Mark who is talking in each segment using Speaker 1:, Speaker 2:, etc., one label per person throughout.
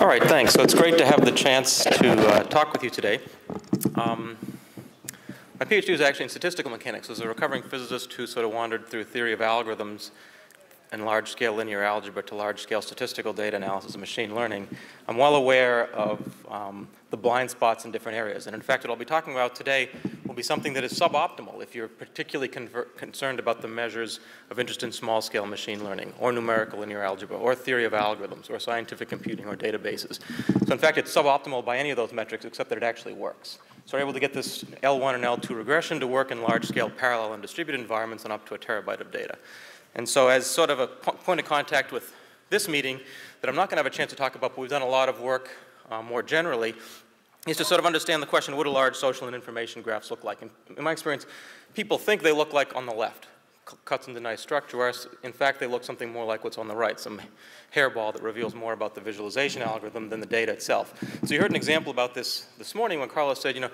Speaker 1: All right, thanks. So it's great to have the chance to talk with you today. My PhD was actually in statistical mechanics. As a recovering physicist who sort of wandered through theory of algorithms and large-scale linear algebra to large-scale statistical data analysis and machine learning, I'm well aware of the blind spots in different areas. And in fact, what I'll be talking about today will be something that is suboptimal if you're particularly concerned about the measures of interest in small-scale machine learning, or numerical linear algebra, or theory of algorithms, or scientific computing, or databases. So in fact, it's suboptimal by any of those metrics, except that it actually works. So we're able to get this L1 and L2 regression to work in large-scale parallel and distributed environments and up to a terabyte of data. And so as sort of a point of contact with this meeting that I'm not going to have a chance to talk about, but we've done a lot of work more generally, is to sort of understand the question, what do large social and information graphs look like? And in my experience, people think they look like on the left, cuts into nice structure, whereas in fact they look something more like what's on the right, some hairball that reveals more about the visualization algorithm than the data itself. So you heard an example about this morning when Carlos said, you know,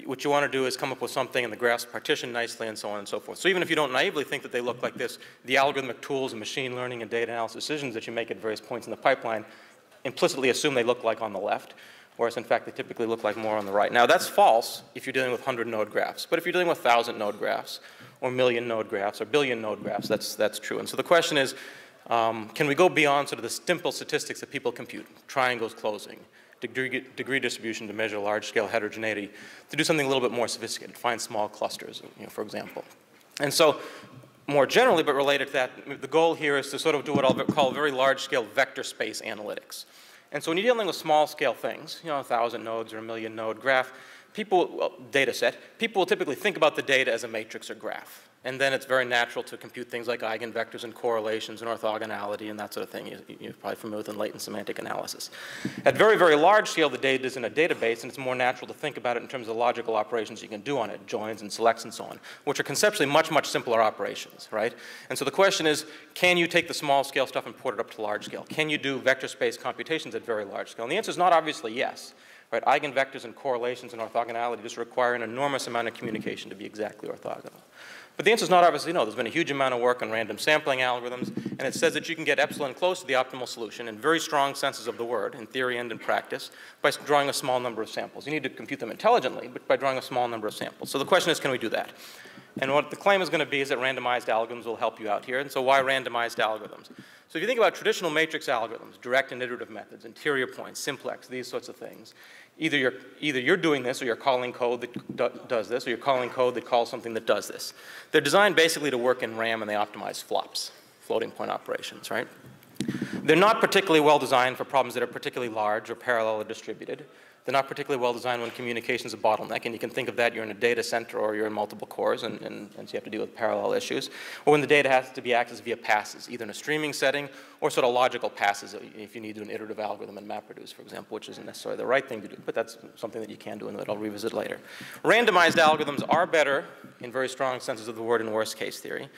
Speaker 1: what you want to do is come up with something and the graphs partition nicely and so on and so forth. So even if you don't naively think that they look like this, the algorithmic tools and machine learning and data analysis decisions that you make at various points in the pipeline implicitly assume they look like on the left, whereas in fact they typically look like more on the right. Now that's false if you're dealing with 100-node graphs, but if you're dealing with 1,000-node graphs, or million-node graphs, or billion-node graphs, that's true. And so the question is, can we go beyond sort of the simple statistics that people compute, triangles closing, degree distribution to measure large-scale heterogeneity, to do something a little bit more sophisticated, find small clusters, you know, for example. And so more generally, but related to that, the goal here is to sort of do what I'll call very large-scale vector space analytics. And so when you're dealing with small-scale things, you know, 1,000 nodes or a million-node graph, data set, people will typically think about the data as a matrix or graph. And then it's very natural to compute things like eigenvectors and correlations and orthogonality and that sort of thing. You're probably familiar with latent semantic analysis. At very, very large scale, the data is in a database, and it's more natural to think about it in terms of logical operations you can do on it, joins and selects and so on, which are conceptually much, much simpler operations, right? And so the question is, can you take the small scale stuff and port it up to large scale? Can you do vector space computations at very large scale? And the answer is not obviously yes. Right? Eigenvectors and correlations and orthogonality just require an enormous amount of communication to be exactly orthogonal. But the answer is not obviously no. There's been a huge amount of work on random sampling algorithms, and it says that you can get epsilon close to the optimal solution in very strong senses of the word, in theory and in practice, by drawing a small number of samples. You need to compute them intelligently, but by drawing a small number of samples. So the question is, can we do that? And what the claim is going to be is that randomized algorithms will help you out here. And so why randomized algorithms? So if you think about traditional matrix algorithms, direct and iterative methods, interior points, simplex, these sorts of things, either you're doing this, or you're calling code that does this, or you're calling code that calls something that does this. They're designed basically to work in RAM, and they optimize flops, floating point operations, right? They're not particularly well designed for problems that are particularly large or parallel or distributed. They're not particularly well designed when communication is a bottleneck, and you can think of that, you're in a data center or you're in multiple cores, and so you have to deal with parallel issues. Or when the data has to be accessed via passes, either in a streaming setting or sort of logical passes if you need to do an iterative algorithm and MapReduce, for example, which isn't necessarily the right thing to do, but that's something that you can do and that I'll revisit later. Randomized algorithms are better in very strong senses of the word in worst case theory.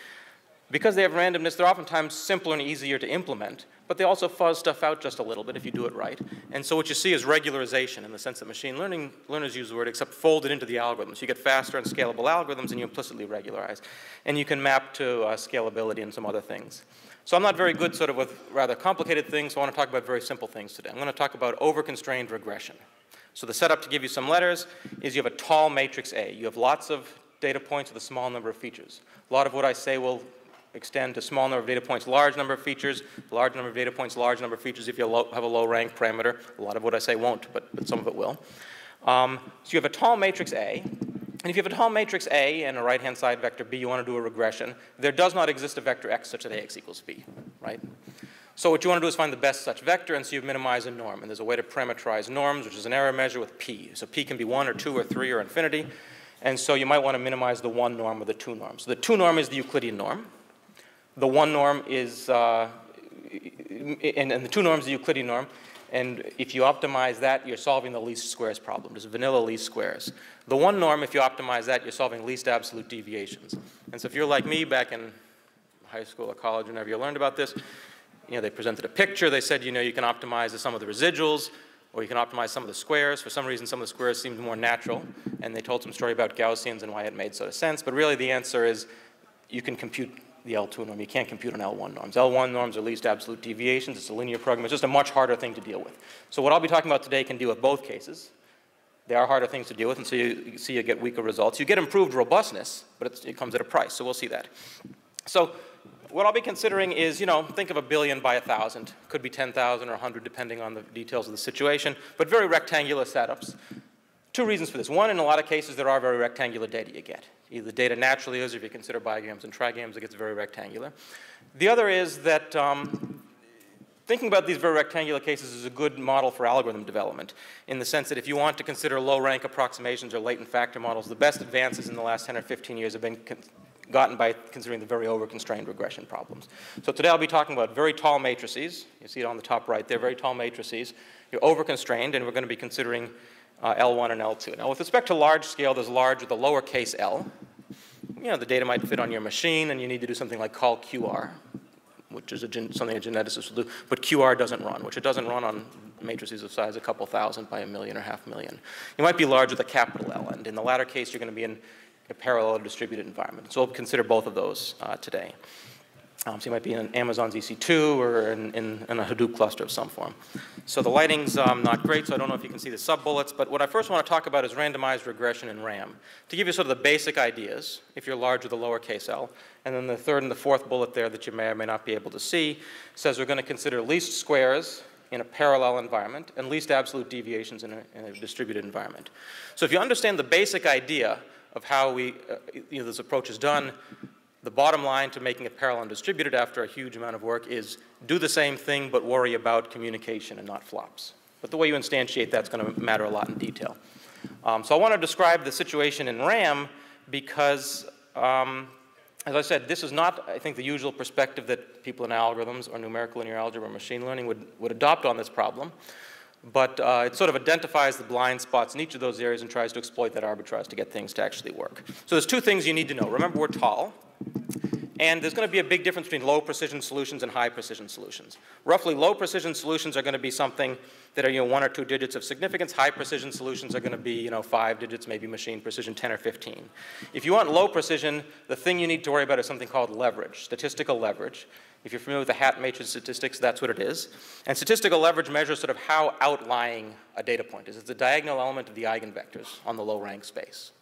Speaker 1: Because they have randomness, they're oftentimes simpler and easier to implement, but they also fuzz stuff out just a little bit if you do it right. And so what you see is regularization in the sense that machine learning learners use the word, except folded into the algorithms. You get faster and scalable algorithms, and you implicitly regularize. And you can map to scalability and some other things. So I'm not very good sort of with rather complicated things, so I want to talk about very simple things today. I'm going to talk about over-constrained regression. So the setup, to give you some letters, is you have a tall matrix A. You have lots of data points with a small number of features. A lot of what I say will extend to small number of data points, large number of features, large number of data points, large number of features if you have a low rank parameter. A lot of what I say won't, but some of it will. So you have a tall matrix A, and if you have a tall matrix A and a right-hand side vector B, you want to do a regression. There does not exist a vector X such that AX equals B, right? So what you want to do is find the best such vector, and so you minimize a norm. And there's a way to parameterize norms, which is an error measure with P. So P can be 1 or 2 or 3 or infinity. And so you might want to minimize the 1 norm or the 2 norm. So the 2 norm is the Euclidean norm. The 1 norm is, and the 2 norm is the Euclidean norm. And if you optimize that, you're solving the least squares problem. Just vanilla least squares. The 1 norm, if you optimize that, you're solving least absolute deviations. And so if you're like me back in high school or college, whenever you learned about this, you know, they presented a picture. They said, you know, you can optimize the sum of the residuals, or you can optimize some of the squares. For some reason, some of the squares seemed more natural. And they told some story about Gaussians and why it made sort of sense. But really, the answer is you can compute the L2 norm. You can't compute on L1 norms. L1 norms are least absolute deviations. It's a linear program. It's just a much harder thing to deal with. So what I'll be talking about today can deal with both cases. They are harder things to deal with, and so you see you get weaker results. You get improved robustness, but it comes at a price, so we'll see that. So what I'll be considering is, think of 1 billion by 1,000. Could be 10,000 or 100, depending on the details of the situation, but very rectangular setups. Two reasons for this. One, in a lot of cases, there are very rectangular data you get. Either the data naturally is, or if you consider bigrams and trigrams, it gets very rectangular. The other is that thinking about these very rectangular cases is a good model for algorithm development, in the sense that if you want to consider low-rank approximations or latent factor models, the best advances in the last 10 or 15 years have been gotten by considering the very over-constrained regression problems. So today I'll be talking about very tall matrices. You see it on the top right there, very tall matrices. You're over-constrained, and we're going to be considering L1 and L2. Now, with respect to large scale, there's large with a lowercase l. The data might fit on your machine, and you need to do something like call QR, which is something a geneticist will do, but QR doesn't run, which it doesn't run on matrices of size a couple thousand by 1 million or 500,000. You might be large with a capital L, and in the latter case, you're going to be in a parallel or distributed environment. So we'll consider both of those today. So you might be in Amazon's EC2 or in a Hadoop cluster of some form. So the lighting's not great, so I don't know if you can see the sub-bullets, but what I first want to talk about is randomized regression in RAM, to give you sort of the basic ideas, if you're large with a lowercase l. And then the third and the fourth bullet there that you may or may not be able to see says we're going to consider least squares in a parallel environment and least absolute deviations in a distributed environment. So if you understand the basic idea of how this approach is done, the bottom line to making it parallel and distributed after a huge amount of work is do the same thing but worry about communication and not flops. But the way you instantiate that's going to matter a lot in detail. So I want to describe the situation in RAM because, as I said, this is not, I think, the usual perspective that people in algorithms or numerical linear algebra or machine learning would adopt on this problem. But it sort of identifies the blind spots in each of those areas and tries to exploit that arbitrage to get things to actually work. So there's two things you need to know. Remember, we're tall. And there's going to be a big difference between low precision solutions and high precision solutions. Roughly, low precision solutions are going to be something that are 1 or 2 digits of significance. High precision solutions are going to be 5 digits, maybe machine precision 10 or 15. If you want low precision, the thing you need to worry about is something called leverage, statistical leverage. If you're familiar with the hat matrix statistics, that's what it is. And statistical leverage measures sort of how outlying a data point is. It's a diagonal element of the eigenvectors on the low rank space.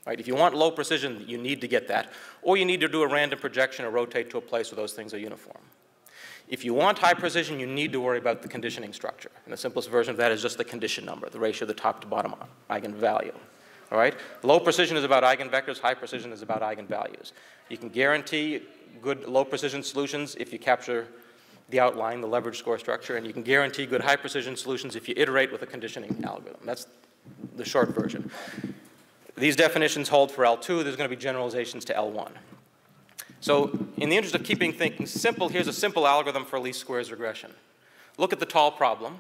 Speaker 1: Right? If you want low precision, you need to get that. Or you need to do a random projection or rotate to a place where those things are uniform. If you want high precision, you need to worry about the conditioning structure. And the simplest version of that is just the condition number, the ratio of the top to bottom eigenvalue. All right? Low precision is about eigenvectors. High precision is about eigenvalues. You can guarantee good low precision solutions if you capture the outline, the leverage score structure. And you can guarantee good high precision solutions if you iterate with a conditioning algorithm. That's the short version. These definitions hold for L2. There's going to be generalizations to L1. So in the interest of keeping things simple, here's a simple algorithm for least squares regression. Look at the tall problem.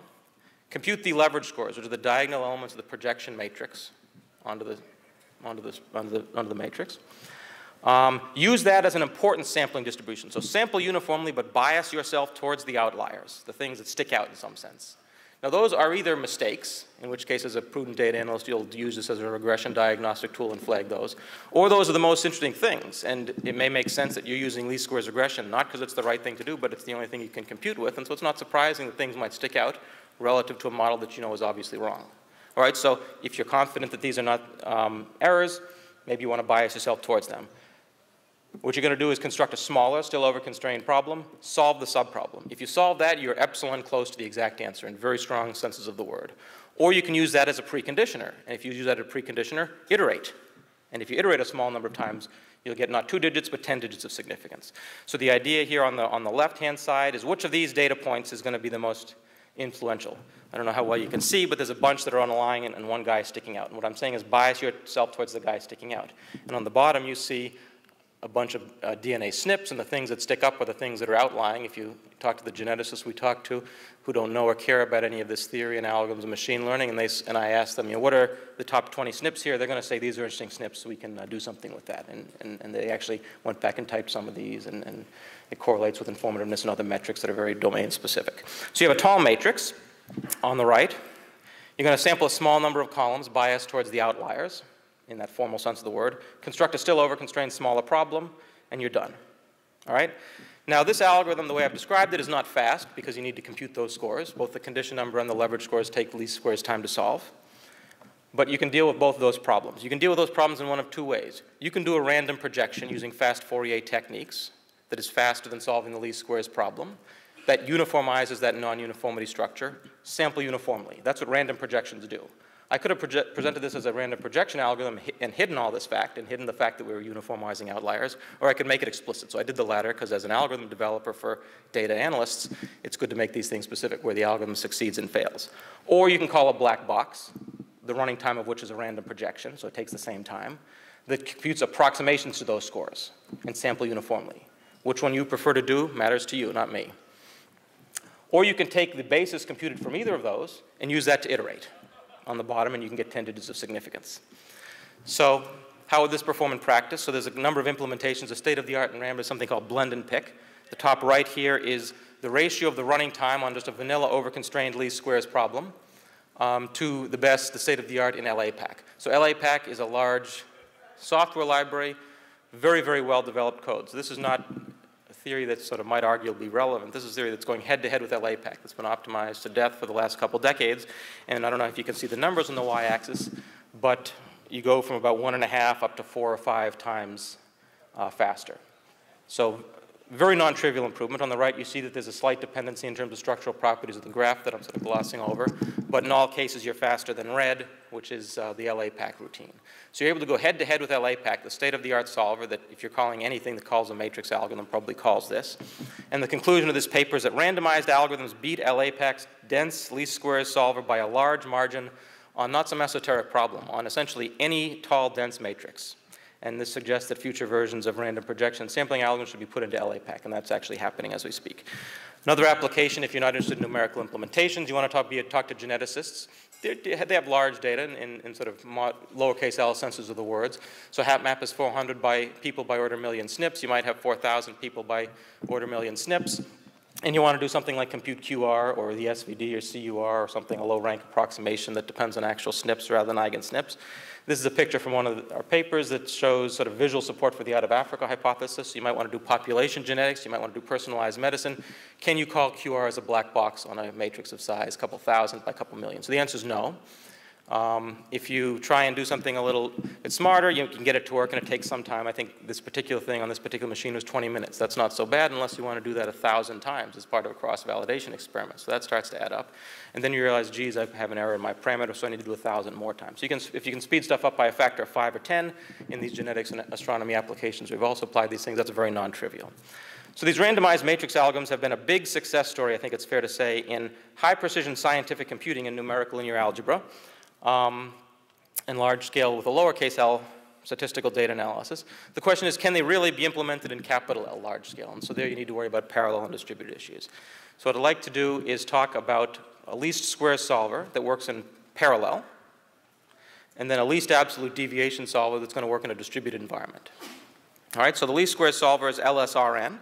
Speaker 1: Compute the leverage scores, which are the diagonal elements of the projection matrix onto the matrix. Use that as an important sampling distribution. So sample uniformly, but bias yourself towards the outliers, the things that stick out in some sense. Now, those are either mistakes, in which case as a prudent data analyst, you'll use this as a regression diagnostic tool and flag those, or those are the most interesting things. And it may make sense that you're using least squares regression, not because it's the right thing to do, but it's the only thing you can compute with. And so it's not surprising that things might stick out relative to a model that you know is obviously wrong. All right, so if you're confident that these are not errors, maybe you want to bias yourself towards them. What you're going to do is construct a smaller, still over-constrained problem, solve the subproblem. If you solve that, you're epsilon close to the exact answer in very strong senses of the word. Or you can use that as a preconditioner. And if you use that as a preconditioner, iterate. And if you iterate a small number of times, you'll get not 2 digits, but 10 digits of significance. So the idea here on the left-hand side is which of these data points is going to be the most influential. I don't know how well you can see, but there's a bunch that are on a line and one guy sticking out. And what I'm saying is bias yourself towards the guy sticking out. And on the bottom, you see a bunch of DNA SNPs, and the things that stick up are the things that are outlying. If you talk to the geneticists we talk to who don't know or care about any of this theory and algorithms and machine learning, and I ask them, what are the top 20 SNPs here? They're going to say, these are interesting SNPs, so we can do something with that. And they actually went back and typed some of these, and it correlates with informativeness and other metrics that are very domain specific. So you have a tall matrix on the right. You're going to sample a small number of columns biased towards the outliers, in that formal sense of the word, construct a still over-constrained smaller problem, and you're done. All right? Now, this algorithm, the way I've described it, is not fast because you need to compute those scores. Both the condition number and the leverage scores take the least squares time to solve. But you can deal with both of those problems. You can deal with those problems in one of two ways. You can do a random projection using fast Fourier techniques that is faster than solving the least squares problem, that uniformizes that non-uniformity structure, sample uniformly. That's what random projections do. I could have presented this as a random projection algorithm and hidden all this fact and hidden the fact that we were uniformizing outliers, or I could make it explicit. So I did the latter because as an algorithm developer for data analysts, it's good to make these things specific where the algorithm succeeds and fails. Or you can call a black box, the running time of which is a random projection, so it takes the same time, that computes approximations to those scores and sample uniformly. Which one you prefer to do matters to you, not me. Or you can take the basis computed from either of those and use that to iterate on the bottom, and you can get 10 digits of significance. So how would this perform in practice? So there's a number of implementations. The state-of-the-art in random is something called blend and pick. The top right here is the ratio of the running time on just a vanilla over-constrained least squares problem to the state-of-the-art in LAPACK. So LAPACK is a large software library, very, very well-developed code. So this is not a theory that sort of might arguably be relevant. This is a theory that's going head-to-head with LAPACK that's been optimized to death for the last couple decades. And I don't know if you can see the numbers on the y-axis, but you go from about 1.5 up to 4 or 5 times faster. So very non-trivial improvement. On the right, you see that there's a slight dependency in terms of structural properties of the graph that I'm sort of glossing over. But in all cases, you're faster than red, which is the LAPACK routine. So you're able to go head-to-head with LAPACK, the state-of-the-art solver that if you're calling anything that calls a matrix algorithm probably calls this. And the conclusion of this paper is that randomized algorithms beat LAPACK's dense least squares solver by a large margin on not some esoteric problem, on essentially any tall, dense matrix. And this suggests that future versions of random projection sampling algorithms should be put into LAPACK, and that's actually happening as we speak. Another application, if you're not interested in numerical implementations, you want to talk to geneticists. They have large data in sort of lowercase L senses of the words. So HapMap is 400 people by order million SNPs. You might have 4,000 people by order million SNPs. And you want to do something like compute QR or the SVD or CUR or something, a low-rank approximation that depends on actual SNPs rather than eigenSNPs. This is a picture from one of our papers that shows sort of visual support for the out-of-Africa hypothesis. You might want to do population genetics. You might want to do personalized medicine. Can you call QR as a black box on a matrix of size, a couple thousand by a couple million? So the answer is no. If you try and do something a little bit smarter, you can get it to work, and it takes some time. I think this particular thing on this particular machine was 20 minutes. That's not so bad unless you want to do that 1,000 times as part of a cross-validation experiment. So that starts to add up. And then you realize, geez, I have an error in my parameter, so I need to do 1,000 more times. So if you can speed stuff up by a factor of 5 or 10 in these genetics and astronomy applications, we've also applied these things. That's very non-trivial. So these randomized matrix algorithms have been a big success story, I think it's fair to say, in high-precision scientific computing and numerical linear algebra. And large scale with a lowercase l statistical data analysis. The question is, can they really be implemented in capital L large scale? And so there you need to worry about parallel and distributed issues. So what I'd like to do is talk about a least squares solver that works in parallel, and then a least absolute deviation solver that's going to work in a distributed environment. All right, so the least squares solver is LSRN.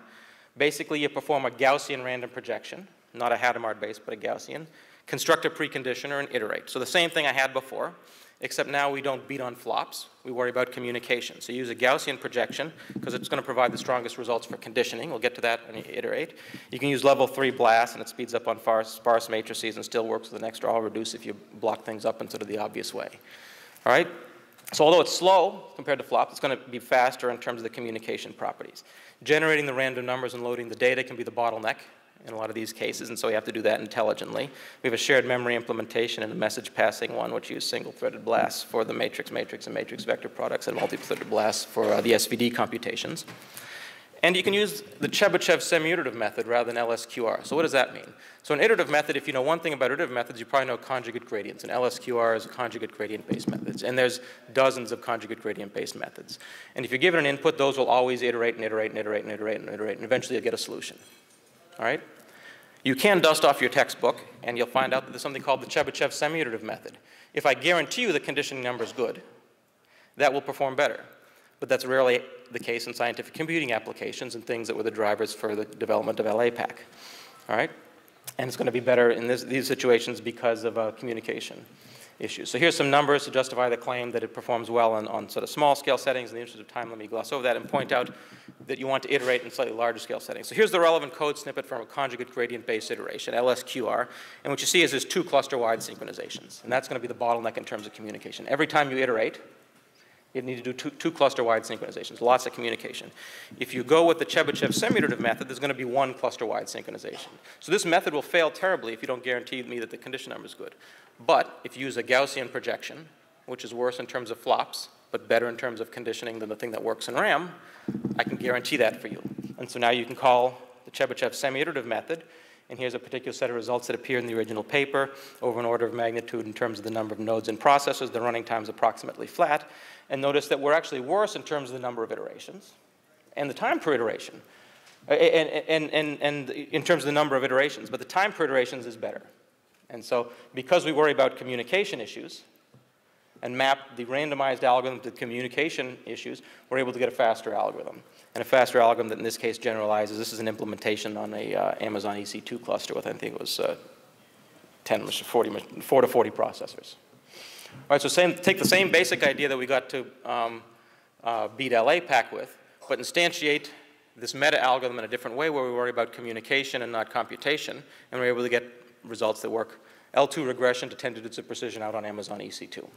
Speaker 1: Basically, you perform a Gaussian random projection, not a Hadamard based, but a Gaussian. Construct a preconditioner and iterate. So the same thing I had before, except now we don't beat on flops. We worry about communication. So you use a Gaussian projection because it's going to provide the strongest results for conditioning. We'll get to that when you iterate. You can use level 3 blast, and it speeds up on sparse matrices and still works with an extra all reduce if you block things up in sort of the obvious way. All right? So although it's slow compared to flops, it's going to be faster in terms of the communication properties. Generating the random numbers and loading the data can be the bottleneck in a lot of these cases, and so we have to do that intelligently. We have a shared memory implementation and a message passing one, which use single-threaded blasts for the matrix, and matrix vector products, and multi-threaded blasts for the SVD computations. And you can use the Chebyshev semi-iterative method rather than LSQR. So what does that mean? So an iterative method, if you know one thing about iterative methods, you probably know conjugate gradients, and LSQR is conjugate gradient-based methods. And there's dozens of conjugate gradient-based methods. And if you give it an input, those will always iterate and iterate and iterate and iterate and iterate, and eventually you'll get a solution. All right? You can dust off your textbook, and you'll find out that there's something called the Chebyshev semi-iterative method. If I guarantee you the conditioning number is good, that will perform better. But that's rarely the case in scientific computing applications and things that were the drivers for the development of LAPACK. All right? And it's going to be better in these situations because of communication. issues. So here's some numbers to justify the claim that it performs well on sort of small scale settings. In the interest of time, let me gloss over that and point out that you want to iterate in slightly larger scale settings. So here's the relevant code snippet from a conjugate gradient-based iteration, LSQR. And what you see is there's 2 cluster-wide synchronizations. And that's going to be the bottleneck in terms of communication. Every time you iterate, you need to do two cluster-wide synchronizations, lots of communication. If you go with the Chebyshev semi-iterative method, there's going to be 1 cluster-wide synchronization. So this method will fail terribly if you don't guarantee me that the condition number is good. But if you use a Gaussian projection, which is worse in terms of flops, but better in terms of conditioning than the thing that works in RAM, I can guarantee that for you. And so now you can call the Chebyshev semi-iterative method, and here's a particular set of results that appear in the original paper over an order of magnitude in terms of the number of nodes and processors. The running time is approximately flat. And notice that we're actually worse in terms of the number of iterations and the time per iteration, and in terms of the number of iterations. But the time per iterations is better. And so because we worry about communication issues and map the randomized algorithm to communication issues, we're able to get a faster algorithm. And a faster algorithm that in this case generalizes. This is an implementation on a Amazon EC2 cluster with, I think it was 4 to 40 processors. All right, so take the same basic idea that we got to beat LAPACK with, but instantiate this meta algorithm in a different way where we worry about communication and not computation, and we're able to get results that work L2 regression to 10 digits of precision out on Amazon EC2.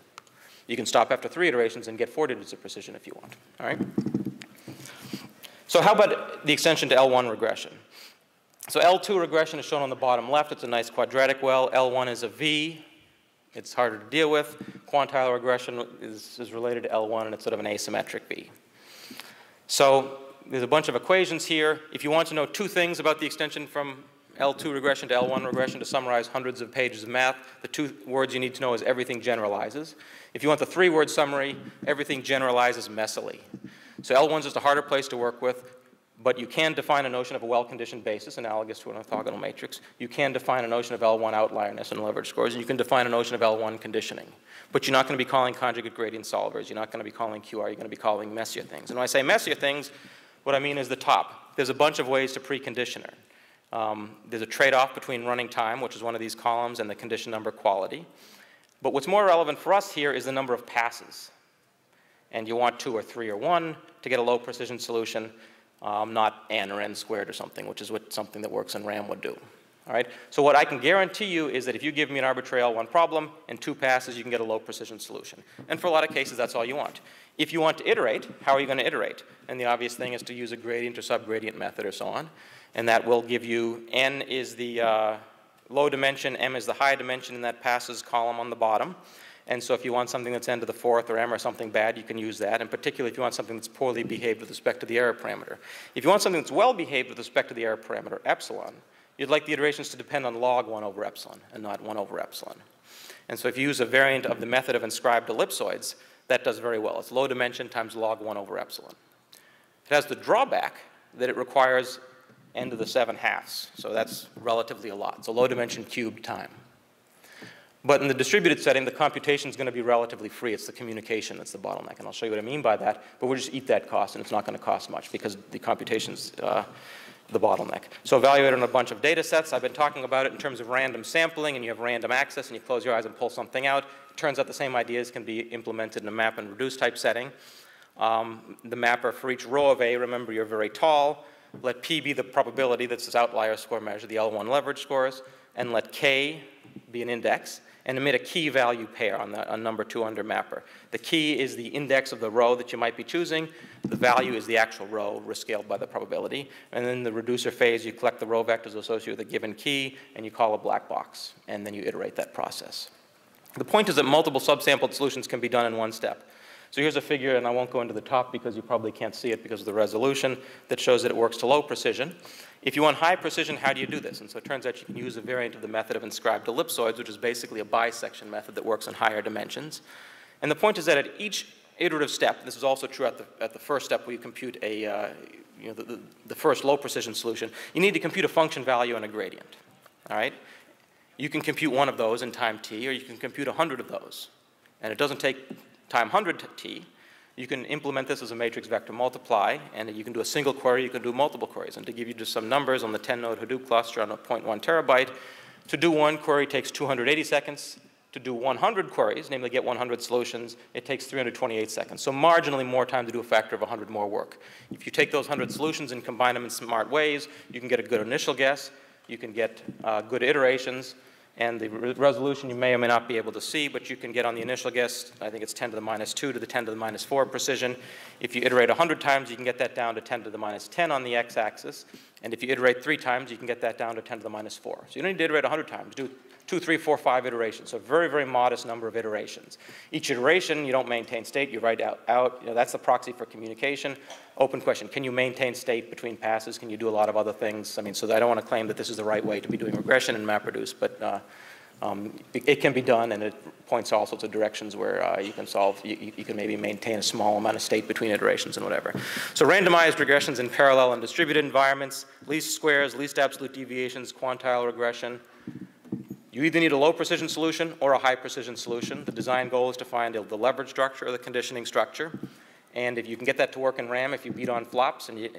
Speaker 1: You can stop after 3 iterations and get 4 digits of precision if you want. All right? So how about the extension to L1 regression? So L2 regression is shown on the bottom left. It's a nice quadratic well. L1 is a V. It's harder to deal with. Quantile regression is related to L1, and it's sort of an asymmetric V. So there's a bunch of equations here. If you want to know 2 things about the extension from L2 regression to L1 regression, to summarize hundreds of pages of math, the 2 words you need to know is everything generalizes. If you want the 3-word summary, everything generalizes messily. So L1 is just a harder place to work with, but you can define a notion of a well-conditioned basis, analogous to an orthogonal matrix. You can define a notion of L1 outlierness and leverage scores, and you can define a notion of L1 conditioning. But you're not going to be calling conjugate gradient solvers. You're not going to be calling QR. You're going to be calling messier things. And when I say messier things, what I mean is the top. There's a bunch of ways to precondition it. There's a trade-off between running time, which is one of these columns, and the condition number quality. But what's more relevant for us here is the number of passes. And you want 2 or 3 or 1 to get a low precision solution, not n or n squared or something, which is what something that works in RAM would do. All right? So what I can guarantee you is that if you give me an arbitrary L1 problem, in 2 passes you can get a low precision solution. And for a lot of cases, that's all you want. If you want to iterate, how are you going to iterate? And the obvious thing is to use a gradient or subgradient method or so on. And that will give you n is the low dimension, m is the high dimension in that passes column on the bottom. And so if you want something that's n to the 4th or m or something bad, you can use that. And particularly if you want something that's poorly behaved with respect to the error parameter. If you want something that's well behaved with respect to the error parameter, epsilon, you'd like the iterations to depend on log 1 over epsilon and not 1 over epsilon. And so if you use a variant of the method of inscribed ellipsoids, that does very well. It's low dimension times log 1 over epsilon. It has the drawback that it requires n to the 7/2. So that's relatively a lot. So low dimension cubed time. But in the distributed setting, the computation is going to be relatively free. It's the communication that's the bottleneck. And I'll show you what I mean by that. But we'll just eat that cost, and it's not going to cost much because the computation's the bottleneck. So evaluate on a bunch of data sets. I've been talking about it in terms of random sampling, and you have random access, and you close your eyes and pull something out. It turns out the same ideas can be implemented in a map and reduce type setting. The mapper for each row of A, remember you're very tall. Let P be the probability, that's this outlier score measure, the L1 leverage scores, and let K be an index, and emit a key value pair on number 2 under mapper. The key is the index of the row that you might be choosing. The value is the actual row, rescaled by the probability. And then the reducer phase, you collect the row vectors associated with a given key, and you call a black box, and then you iterate that process. The point is that multiple subsampled solutions can be done in 1 step. So here's a figure, and I won't go into the top because you probably can't see it because of the resolution, that shows that it works to low precision. If you want high precision, how do you do this? And so it turns out you can use a variant of the method of inscribed ellipsoids, which is basically a bisection method that works in higher dimensions. And the point is that at each iterative step, this is also true at the first step where you compute the first low precision solution, you need to compute a function value and a gradient. All right? You can compute 1 of those in time t, or you can compute 100 of those. And it doesn't take time 100 t. You can implement this as a matrix vector multiply, and you can do a single query, you can do multiple queries. And to give you just some numbers on the 10-node Hadoop cluster on a 0.1 terabyte, to do 1 query takes 280 seconds, to do 100 queries, namely get 100 solutions, it takes 328 seconds. So marginally more time to do a factor of 100 more work. If you take those 100 solutions and combine them in smart ways, you can get a good initial guess, you can get good iterations, and the resolution you may or may not be able to see, but you can get on the initial guess, I think it's 10 to the minus 2 to the 10 to the minus 4 precision. If you iterate 100 times, you can get that down to 10 to the minus 10 on the x-axis. And if you iterate 3 times, you can get that down to 10 to the minus 4. So you don't need to iterate 100 times. Do 2, 3, 4, 5 iterations. So very, very modest number of iterations. Each iteration, you don't maintain state. You write out. You know, that's the proxy for communication. Open question. Can you maintain state between passes? Can you do a lot of other things? I mean, so I don't want to claim that this is the right way to be doing regression and MapReduce, but it can be done, and it points all sorts of directions where you can solve, you can maybe maintain a small amount of state between iterations and whatever. So randomized regressions in parallel and distributed environments, least squares, least absolute deviations, quantile regression. You either need a low precision solution or a high precision solution. The design goal is to find the leverage structure or the conditioning structure. And if you can get that to work in RAM, if you beat on flops, and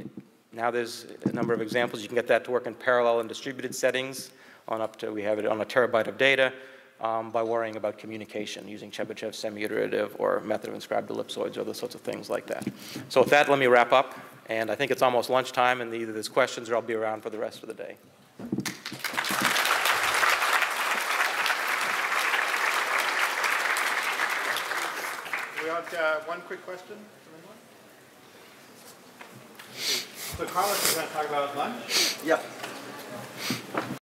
Speaker 1: now there's a number of examples, you can get that to work in parallel and distributed settings on up to, we have it on a terabyte of data by worrying about communication using Chebyshev semi-iterative or method of inscribed ellipsoids or those sorts of things like that. So with that, let me wrap up. And I think it's almost lunchtime, and either there's questions or I'll be around for the rest of the day.
Speaker 2: We have one quick question. So Carlos is going to talk about lunch.
Speaker 3: Yep.